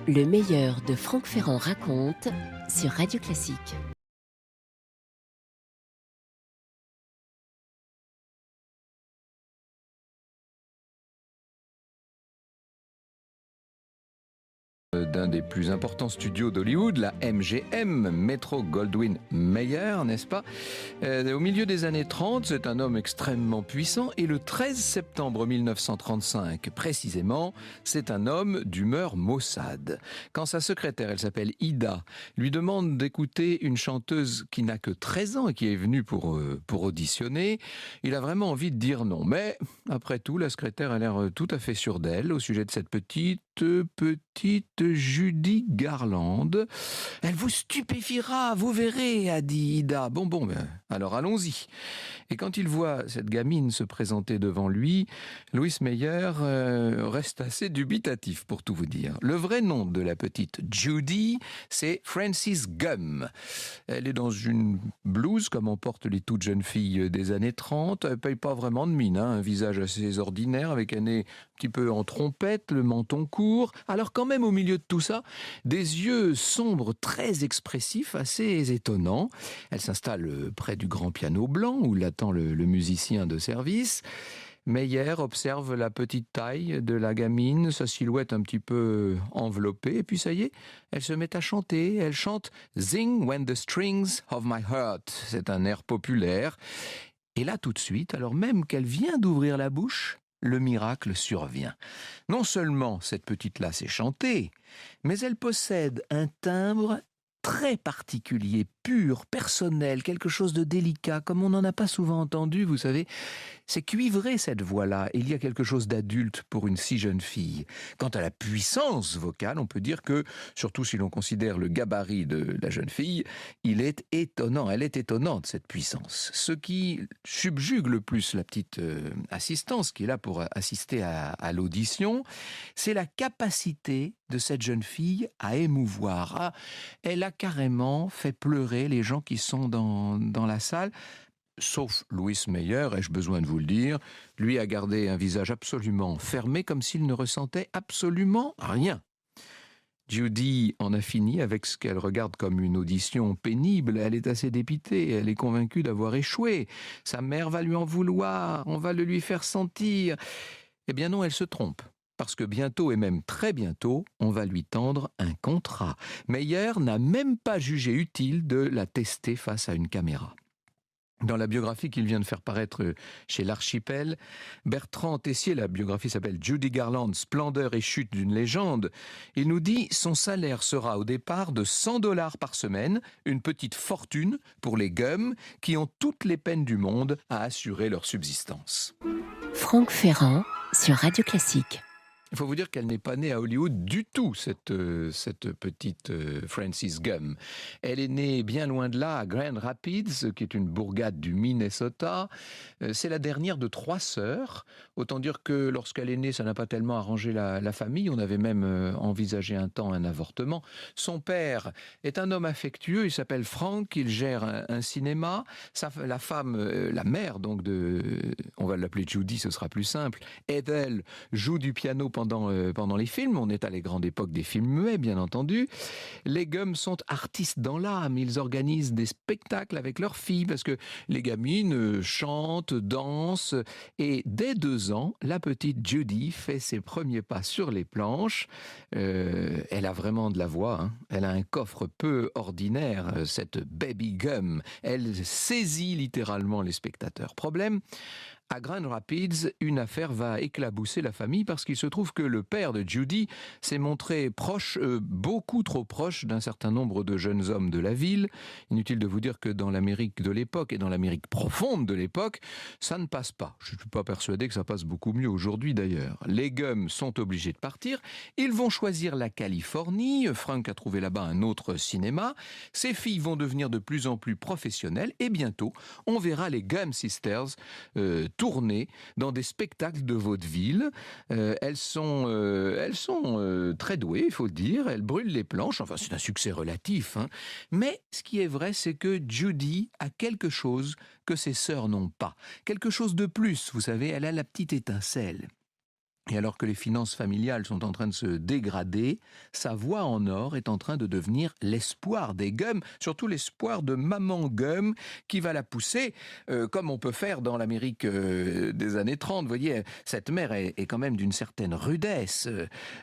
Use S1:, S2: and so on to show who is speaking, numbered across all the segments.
S1: Le meilleur de Franck Ferrand raconte sur Radio Classique.
S2: D'un des plus importants studios d'Hollywood, la MGM, Metro-Goldwyn-Mayer, n'est-ce pas? Au milieu des années 30, c'est un homme extrêmement puissant et le 13 septembre 1935, précisément, c'est un homme d'humeur maussade. Quand sa secrétaire, elle s'appelle Ida, lui demande d'écouter une chanteuse qui n'a que 13 ans et qui est venue pour auditionner, il a vraiment envie de dire non. Mais après tout, la secrétaire a l'air tout à fait sûre d'elle au sujet de cette petite Judy Garland. Elle vous stupéfiera, vous verrez, a dit Ida. Bon, ben, alors allons-y. Et quand il voit cette gamine se présenter devant lui, Louis Mayer reste assez dubitatif, pour tout vous dire. Le vrai nom de la petite Judy, c'est Frances Gumm. Elle est dans une blouse, comme on porte les toutes jeunes filles des années 30. Elle ne paye pas vraiment de mine, hein, un visage assez ordinaire, avec un nez un petit peu en trompette, le menton court. Alors quand même, au milieu de tout ça, des yeux sombres, très expressifs, assez étonnants. Elle s'installe près du grand piano blanc, où l'attend le musicien de service. Meyer observe la petite taille de la gamine, sa silhouette un petit peu enveloppée, et puis ça y est, elle se met à chanter. Elle chante « Sing when the strings of my heart ». C'est un air populaire. Et là, tout de suite, alors même qu'elle vient d'ouvrir la bouche, le miracle survient. Non seulement cette petite-là sait chanter, mais elle possède un timbre très particulier, pur, personnel, quelque chose de délicat, comme on n'en a pas souvent entendu, vous savez. C'est cuivré cette voix-là, et il y a quelque chose d'adulte pour une si jeune fille. Quant à la puissance vocale, on peut dire que, surtout si l'on considère le gabarit de la jeune fille, il est étonnant, elle est étonnante cette puissance. Ce qui subjugue le plus la petite assistance qui est là pour assister à l'audition, c'est la capacité de cette jeune fille à émouvoir. Ah, elle a carrément fait pleurer les gens qui sont dans la salle. Sauf Louis Mayer, ai-je besoin de vous le dire, lui a gardé un visage absolument fermé, comme s'il ne ressentait absolument rien. Judy en a fini avec ce qu'elle regarde comme une audition pénible. Elle est assez dépitée, elle est convaincue d'avoir échoué. Sa mère va lui en vouloir, on va le lui faire sentir. Eh bien non, elle se trompe. Parce que bientôt, et même très bientôt, on va lui tendre un contrat. Mayer n'a même pas jugé utile de la tester face à une caméra. Dans la biographie qu'il vient de faire paraître chez l'Archipel, Bertrand Tessier, la biographie s'appelle Judy Garland, Splendeur et chute d'une légende, il nous dit son salaire sera au départ de $100 par semaine, une petite fortune pour les Gumm qui ont toutes les peines du monde à assurer leur subsistance.
S1: Franck Ferrand sur Radio Classique.
S2: Il faut vous dire qu'elle n'est pas née à Hollywood du tout, cette petite Frances Gumm. Elle est née bien loin de là, à Grand Rapids, qui est une bourgade du Minnesota. C'est la dernière de 3 sœurs. Autant dire que lorsqu'elle est née, ça n'a pas tellement arrangé la famille. On avait même envisagé un temps un avortement. Son père est un homme affectueux, il s'appelle Frank, il gère un cinéma. La femme, la mère donc on va l'appeler Judy, ce sera plus simple, Ethel joue du piano pendant les films. On est à la grande époque des films muets, bien entendu. Les Gumm sont artistes dans l'âme. Ils organisent des spectacles avec leurs filles parce que les gamines chantent, dansent. Et dès 2 ans, la petite Judy fait ses premiers pas sur les planches. Elle a vraiment de la voix, hein. Elle a un coffre peu ordinaire, cette Baby Gumm. Elle saisit littéralement les spectateurs. Problème, à Grand Rapids, une affaire va éclabousser la famille parce qu'il se trouve que le père de Judy s'est montré proche, beaucoup trop proche d'un certain nombre de jeunes hommes de la ville. Inutile de vous dire que dans l'Amérique de l'époque et dans l'Amérique profonde de l'époque, ça ne passe pas. Je ne suis pas persuadé que ça passe beaucoup mieux aujourd'hui d'ailleurs. Les Gumm sont obligés de partir. Ils vont choisir la Californie. Frank a trouvé là-bas un autre cinéma. Ces filles vont devenir de plus en plus professionnelles et bientôt, on verra les Gumm Sisters tourner dans des spectacles de vaudeville. Elles sont très douées, il faut le dire. Elles brûlent les planches. Enfin, c'est un succès relatif, hein. Mais ce qui est vrai, c'est que Judy a quelque chose que ses sœurs n'ont pas. Quelque chose de plus, vous savez, elle a la petite étincelle. Et alors que les finances familiales sont en train de se dégrader, sa voix en or est en train de devenir l'espoir des Gum, surtout l'espoir de maman Gum qui va la pousser, comme on peut faire dans l'Amérique des années 30. Vous voyez, cette mère est quand même d'une certaine rudesse.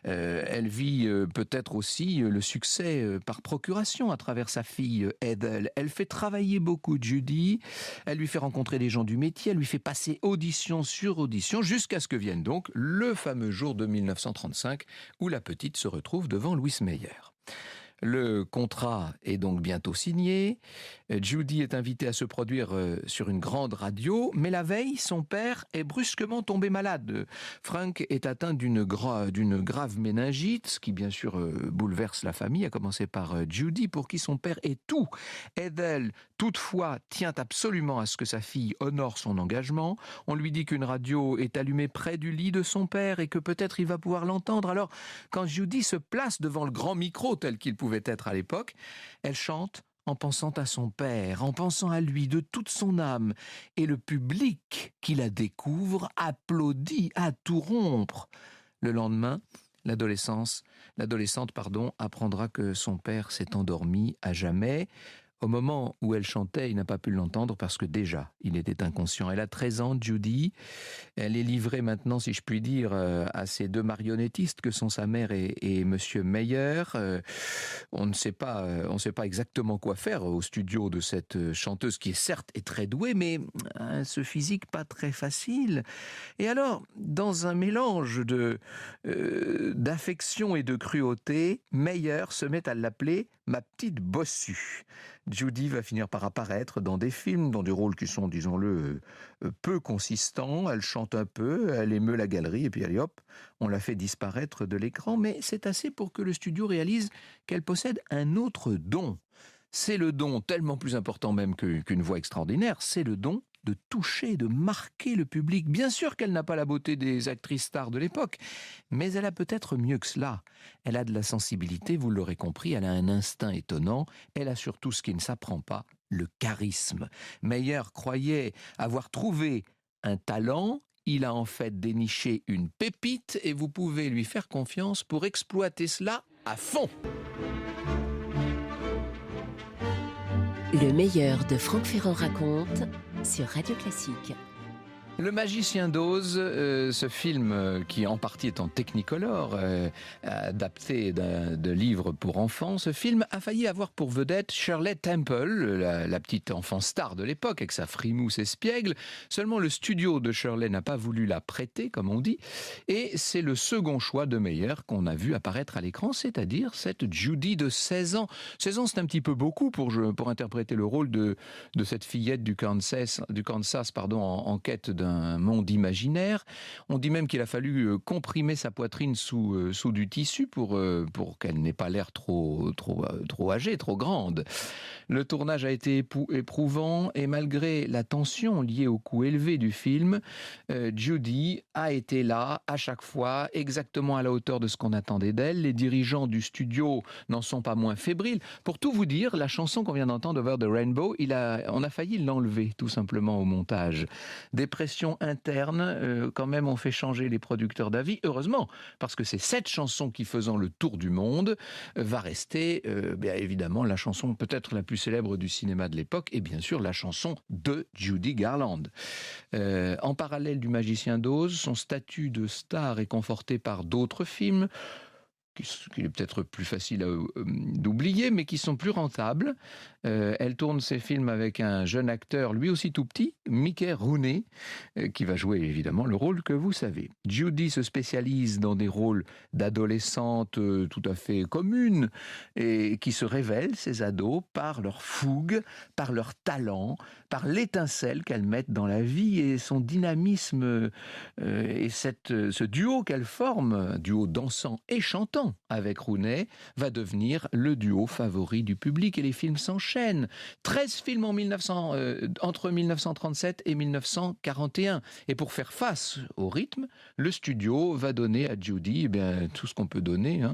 S2: Elle vit peut-être aussi le succès par procuration à travers sa fille Ethel. Elle fait travailler beaucoup Judy, elle lui fait rencontrer des gens du métier, elle lui fait passer audition sur audition, jusqu'à ce que vienne donc le fameux jour de 1935 où la petite se retrouve devant Louis Meyer. Le contrat est donc bientôt signé. Judy est invitée à se produire sur une grande radio, mais la veille, son père est brusquement tombé malade. Frank est atteint d'une grave méningite, ce qui bien sûr bouleverse la famille, à commencer par Judy, pour qui son père est tout. Ethel, toutefois, tient absolument à ce que sa fille honore son engagement. On lui dit qu'une radio est allumée près du lit de son père et que peut-être il va pouvoir l'entendre. Alors, quand Judy se place devant le grand micro tel qu'il pouvait être à l'époque, elle chante en pensant à son père, en pensant à lui de toute son âme. Et le public qui la découvre applaudit à tout rompre. Le lendemain, l'adolescente apprendra que son père s'est endormi à jamais. Au moment où elle chantait, il n'a pas pu l'entendre parce que déjà, il était inconscient. Elle a 13 ans, Judy. Elle est livrée maintenant, si je puis dire, à ces deux marionnettistes que sont sa mère et Monsieur Meyer. On ne sait pas exactement quoi faire au studio de cette chanteuse qui, certes, est très douée, mais ce physique pas très facile. Et alors, dans un mélange d'affection et de cruauté, Meyer se met à l'appeler « ma petite bossue ». Judy va finir par apparaître dans des films, dans des rôles qui sont, disons-le, peu consistants. Elle chante un peu, elle émeut la galerie, et puis allez hop, on la fait disparaître de l'écran. Mais c'est assez pour que le studio réalise qu'elle possède un autre don. C'est le don, tellement plus important même qu'une voix extraordinaire, c'est le don de toucher, de marquer le public. Bien sûr qu'elle n'a pas la beauté des actrices stars de l'époque, mais elle a peut-être mieux que cela. Elle a de la sensibilité, vous l'aurez compris, elle a un instinct étonnant, elle a surtout ce qui ne s'apprend pas, le charisme. Meyer croyait avoir trouvé un talent, il a en fait déniché une pépite et vous pouvez lui faire confiance pour exploiter cela à fond.
S1: Le meilleur de Franck Ferrand raconte sur Radio Classique.
S2: Le Magicien d'Oz, ce film qui en partie est en Technicolor, adapté de livres pour enfants, ce film a failli avoir pour vedette Shirley Temple, la petite enfant star de l'époque avec sa frimousse espiègle. Seulement le studio de Shirley n'a pas voulu la prêter, comme on dit, et c'est le second choix de Meyer qu'on a vu apparaître à l'écran, c'est-à-dire cette Judy de 16 ans. 16 ans, c'est un petit peu beaucoup pour interpréter le rôle de cette fillette du Kansas, en quête d'un monde imaginaire. On dit même qu'il a fallu comprimer sa poitrine sous du tissu pour qu'elle n'ait pas l'air trop âgée, trop grande. Le tournage a été éprouvant et malgré la tension liée au coût élevé du film, Judy a été là à chaque fois, exactement à la hauteur de ce qu'on attendait d'elle. Les dirigeants du studio n'en sont pas moins fébriles. Pour tout vous dire, la chanson qu'on vient d'entendre, Over the Rainbow, on a failli l'enlever tout simplement au montage. Des pressions internes, quand même, ont fait changer les producteurs d'avis. Heureusement, parce que c'est cette chanson qui, faisant le tour du monde, va rester, bien évidemment, la chanson peut-être la plus célèbre du cinéma de l'époque, et bien sûr la chanson de Judy Garland. En parallèle du Magicien d'Oz, son statut de star est conforté par d'autres films, qui est peut-être plus facile d'oublier, mais qui sont plus rentables. Elle tourne ses films avec un jeune acteur, lui aussi tout petit, Mickey Rooney, qui va jouer évidemment le rôle que vous savez. Judy se spécialise dans des rôles d'adolescentes tout à fait communes et qui se révèlent, ces ados, par leur fougue, par leur talent, par l'étincelle qu'elles mettent dans la vie et son dynamisme et ce duo qu'elles forment, un duo dansant et chantant avec Rooney, va devenir le duo favori du public et les films s'enchaînent. 13 films entre 1937 et 1941. Et pour faire face au rythme, le studio va donner à Judy tout ce qu'on peut donner.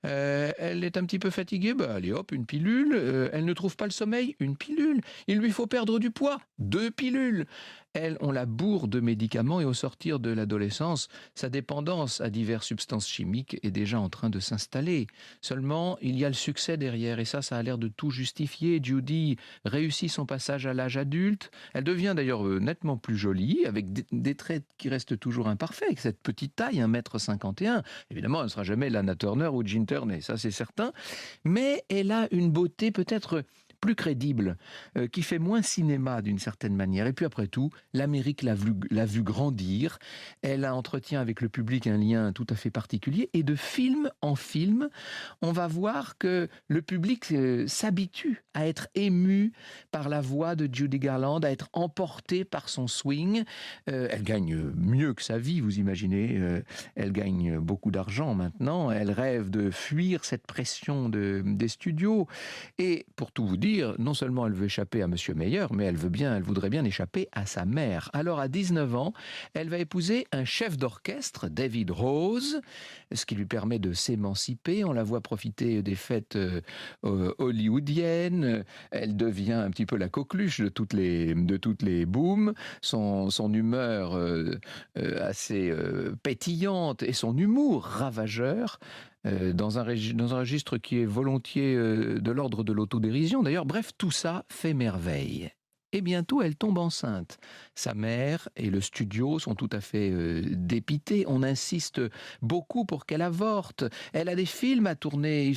S2: Elle est un petit peu fatiguée, allez hop, une pilule. Elle ne trouve pas le sommeil, une pilule. Il lui faut perdre du poids, 2 pilules. Elle, on la bourre de médicaments et au sortir de l'adolescence, sa dépendance à diverses substances chimiques est déjà en train de s'installer. Seulement, il y a le succès derrière et ça a l'air de tout justifier. Judy réussit son passage à l'âge adulte. Elle devient d'ailleurs nettement plus jolie, avec des traits qui restent toujours imparfaits, avec cette petite taille, 1,51 m. Évidemment, elle ne sera jamais Lana Turner ou Jean Turney, ça c'est certain. Mais elle a une beauté peut-être plus crédible, qui fait moins cinéma d'une certaine manière. Et puis après tout, l'Amérique l'a vu grandir. Elle entretient avec le public un lien tout à fait particulier. Et de film en film, on va voir que le public s'habitue à être ému par la voix de Judy Garland, à être emporté par son swing. Elle gagne mieux que sa vie, vous imaginez. Elle gagne beaucoup d'argent maintenant. Elle rêve de fuir cette pression des studios. Et pour tout vous dire, non seulement elle veut échapper à Monsieur Meyer, mais elle voudrait bien échapper à sa mère. Alors à 19 ans, elle va épouser un chef d'orchestre, David Rose, ce qui lui permet de s'émanciper. On la voit profiter des fêtes hollywoodiennes. Elle devient un petit peu la coqueluche de toutes les booms. Son humeur assez pétillante et son humour ravageur, dans un registre qui est volontiers de l'ordre de l'autodérision. D'ailleurs, bref, tout ça fait merveille. Et bientôt, elle tombe enceinte. Sa mère et le studio sont tout à fait dépités. On insiste beaucoup pour qu'elle avorte. Elle a des films à tourner.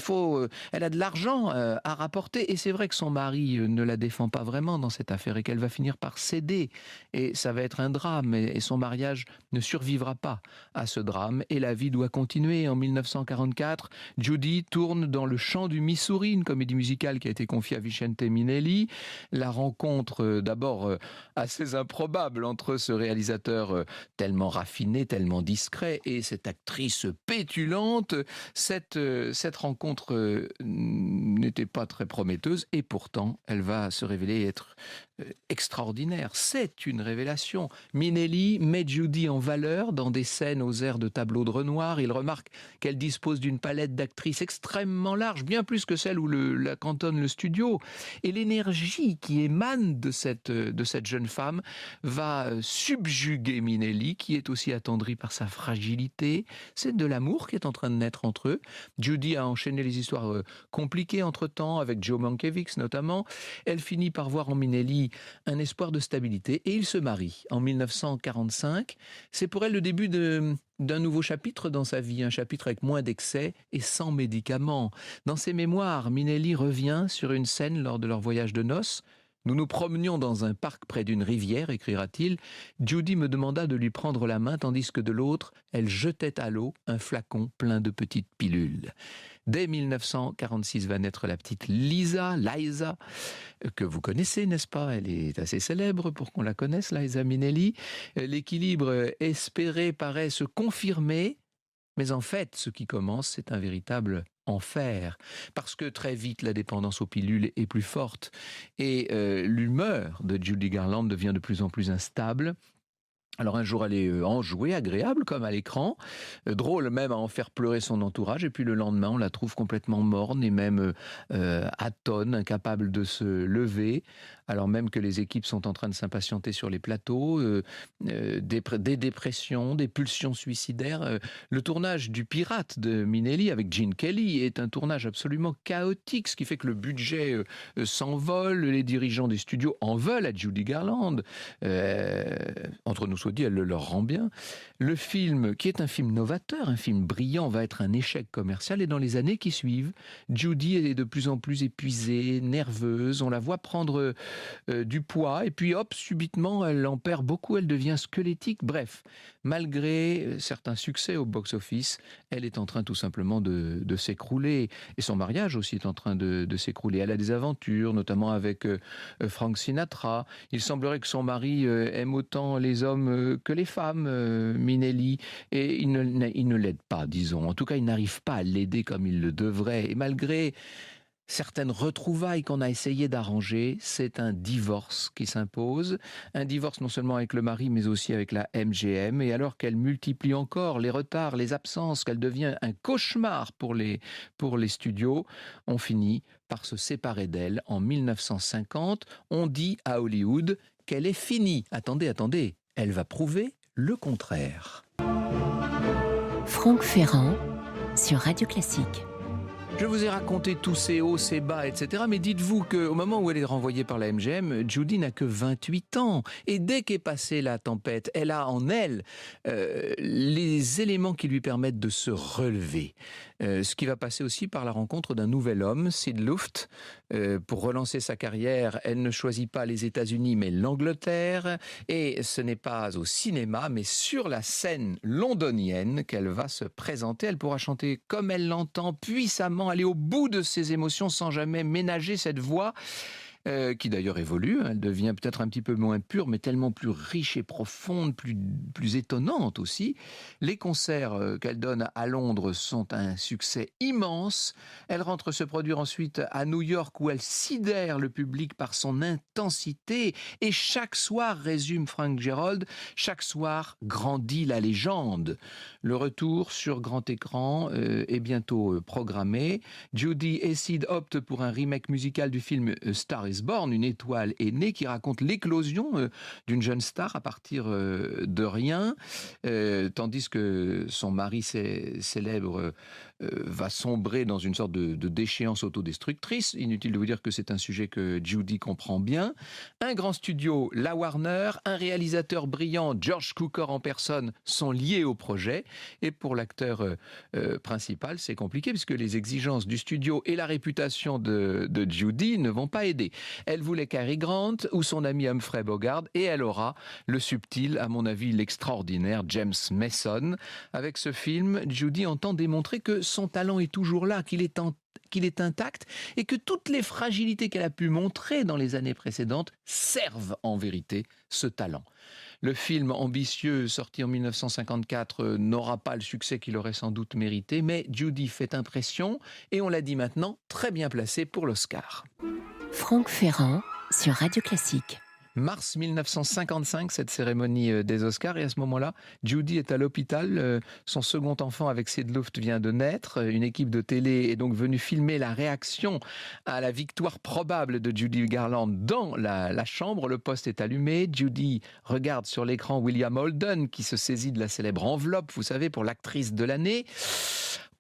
S2: Elle a de l'argent à rapporter. Et c'est vrai que son mari ne la défend pas vraiment dans cette affaire et qu'elle va finir par céder. Et ça va être un drame. Et son mariage ne survivra pas à ce drame. Et la vie doit continuer. En 1944, Judy tourne dans Le Chant du Missouri, une comédie musicale qui a été confiée à Vicente Minnelli. La rencontre d'abord assez improbable entre ce réalisateur tellement raffiné, tellement discret et cette actrice pétulante. Cette rencontre n'était pas très prometteuse et pourtant elle va se révéler être extraordinaire. C'est une révélation. Minnelli met Judy en valeur dans des scènes aux airs de tableau de Renoir. Il remarque qu'elle dispose d'une palette d'actrices extrêmement large, bien plus que celle où la cantonne le studio. Et l'énergie qui émane de cette jeune femme va subjuguer Minnelli, qui est aussi attendri par sa fragilité. C'est de l'amour qui est en train de naître entre eux. Judy a enchaîné les histoires compliquées entre-temps, avec Joe Mankiewicz notamment. Elle finit par voir en Minnelli un espoir de stabilité et ils se marient en 1945. C'est pour elle le début d'un nouveau chapitre dans sa vie, un chapitre avec moins d'excès et sans médicaments. Dans ses mémoires, Minnelli revient sur une scène lors de leur voyage de noces. Nous nous promenions dans un parc près d'une rivière, écrira-t-il. Judy me demanda de lui prendre la main, tandis que de l'autre, elle jetait à l'eau un flacon plein de petites pilules. Dès 1946 va naître la petite Liza, que vous connaissez, n'est-ce pas? Elle est assez célèbre pour qu'on la connaisse, Liza Minnelli. L'équilibre espéré paraît se confirmer, mais en fait, ce qui commence, c'est un véritable enfer, parce que très vite la dépendance aux pilules est plus forte et l'humeur de Judy Garland devient de plus en plus instable. Alors un jour elle est enjouée, agréable comme à l'écran, drôle même à en faire pleurer son entourage, et puis le lendemain on la trouve complètement morne et même atone, incapable de se lever, alors même que les équipes sont en train de s'impatienter sur les plateaux, des dépressions, des pulsions suicidaires. Le tournage du Pirate de Minnelli avec Gene Kelly est un tournage absolument chaotique, ce qui fait que le budget s'envole, les dirigeants des studios en veulent à Judy Garland. Entre nous soit dit, elle le leur rend bien. Le film, qui est un film novateur, un film brillant, va être un échec commercial et dans les années qui suivent, Judy est de plus en plus épuisée, nerveuse, on la voit prendre du poids et puis hop, subitement, elle en perd beaucoup, elle devient squelettique. Bref, malgré certains succès au box-office, elle est en train tout simplement de s'écrouler et son mariage aussi est en train de s'écrouler. Elle a des aventures, notamment avec Frank Sinatra. Il semblerait que son mari aime autant les hommes que les femmes, Minnelli, et il ne l'aide pas, disons. En tout cas, il n'arrive pas à l'aider comme il le devrait. Et malgré certaines retrouvailles qu'on a essayé d'arranger, c'est un divorce qui s'impose. Un divorce non seulement avec le mari, mais aussi avec la MGM. Et alors qu'elle multiplie encore les retards, les absences, qu'elle devient un cauchemar pour les studios, on finit par se séparer d'elle en 1950. On dit à Hollywood qu'elle est finie. Attendez, elle va prouver le contraire.
S1: Franck Ferrand sur Radio Classique.
S2: Je vous ai raconté tous ces hauts, ces bas, etc. Mais dites-vous qu'au moment où elle est renvoyée par la MGM, Judy n'a que 28 ans. Et dès qu'est passée la tempête, elle a en elle les éléments qui lui permettent de se relever. Ce qui va passer aussi par la rencontre d'un nouvel homme, Sid Luft. Pour relancer sa carrière, elle ne choisit pas les États-Unis, mais l'Angleterre. Et ce n'est pas au cinéma, mais sur la scène londonienne qu'elle va se présenter. Elle pourra chanter comme elle l'entend, puissamment, aller au bout de ses émotions sans jamais ménager cette voix. Qui d'ailleurs évolue, elle devient peut-être un petit peu moins pure, mais tellement plus riche et profonde, plus étonnante aussi. Les concerts qu'elle donne à Londres sont un succès immense. Elle rentre se produire ensuite à New York, où elle sidère le public par son intensité. Et chaque soir, résume Frank Gerold, chaque soir grandit la légende. Le retour sur grand écran est bientôt programmé. Judy et Sid optent pour un remake musical du film Star is Born, une étoile est née, qui raconte l'éclosion d'une jeune star à partir de rien, tandis que son mari célèbre va sombrer dans une sorte de déchéance autodestructrice. Inutile de vous dire que c'est un sujet que Judy comprend bien. Un grand studio, la Warner, un réalisateur brillant, George Cukor en personne, sont liés au projet. Et pour l'acteur principal, c'est compliqué puisque les exigences du studio et la réputation de Judy ne vont pas aider. Elle voulait Cary Grant ou son ami Humphrey Bogart, et elle aura le subtil, à mon avis l'extraordinaire James Mason. Avec ce film, Judy entend démontrer que son talent est toujours là, qu'il est intact, et que toutes les fragilités qu'elle a pu montrer dans les années précédentes servent en vérité ce talent. Le film ambitieux, sorti en 1954, n'aura pas le succès qu'il aurait sans doute mérité, mais Judy fait impression, et on l'a dit maintenant, très bien placée pour l'Oscar.
S1: Franck Ferrand sur Radio Classique.
S2: Mars 1955, cette cérémonie des Oscars, et à ce moment-là, Judy est à l'hôpital. Son second enfant avec Sid Luft vient de naître. Une équipe de télé est donc venue filmer la réaction à la victoire probable de Judy Garland dans la chambre. Le poste est allumé. Judy regarde sur l'écran William Holden qui se saisit de la célèbre enveloppe, vous savez, pour l'actrice de l'année.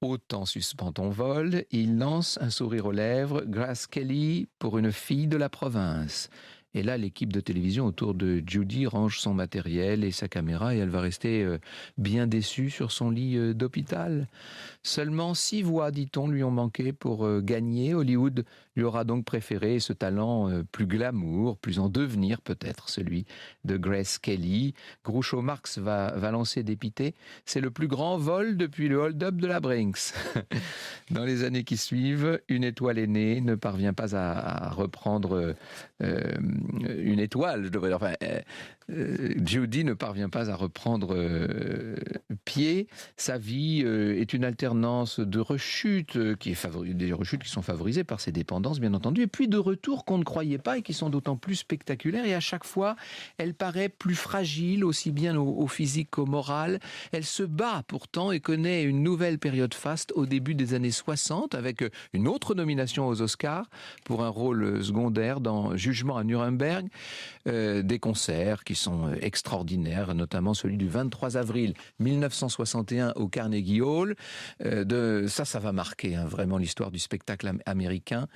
S2: Autant suspend ton vol, il lance un sourire aux lèvres. Grace Kelly pour une fille de la province. Et là, l'équipe de télévision autour de Judy range son matériel et sa caméra, et elle va rester bien déçue sur son lit d'hôpital. Seulement 6 voix, dit-on, lui ont manqué pour gagner. Hollywood lui aura donc préféré ce talent plus glamour, plus en devenir peut-être, celui de Grace Kelly. Groucho Marx va lancer d'épité. C'est le plus grand vol depuis le hold-up de la Brinks. Dans les années qui suivent, une étoile est née, ne parvient pas à reprendre une étoile, je devrais dire. Enfin, Judy ne parvient pas à reprendre pied. Sa vie est une alternance de rechutes, des rechutes qui sont favorisées par ses dépendances, bien entendu, et puis de retours qu'on ne croyait pas et qui sont d'autant plus spectaculaires. Et à chaque fois, elle paraît plus fragile, aussi bien au physique qu'au moral. Elle se bat pourtant et connaît une nouvelle période faste au début des années 60, avec une autre nomination aux Oscars pour un rôle secondaire dans Jugement à Nuremberg. Des concerts qui sont extraordinaires, notamment celui du 23 avril 1961 au Carnegie Hall. Ça va marquer vraiment l'histoire du spectacle américain.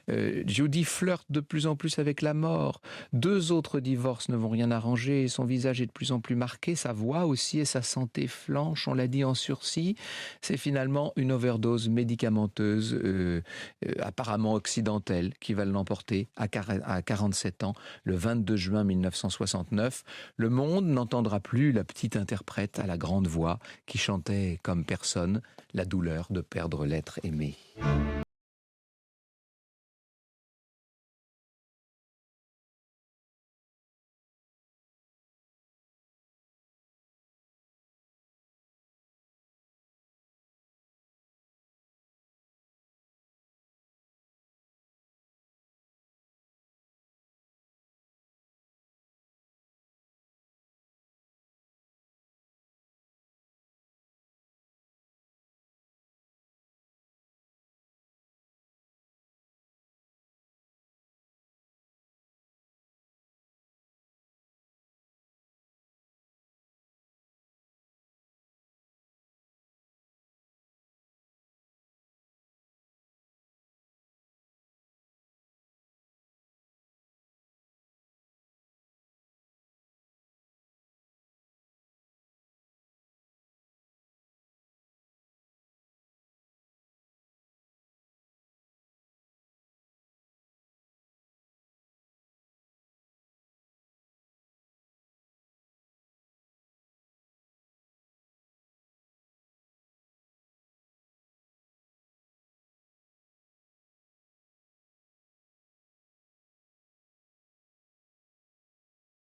S2: Judy flirte de plus en plus avec la mort. 2 autres divorces ne vont rien arranger. Son visage est de plus en plus marqué. Sa voix aussi et sa santé flanchent, on l'a dit, en sursis. C'est finalement une overdose médicamenteuse, apparemment occidentelle, qui va l'emporter à 47 ans, le 22 juin 1969. Le monde n'entendra plus la petite interprète à la grande voix qui chantait comme personne la douleur de perdre l'être aimé.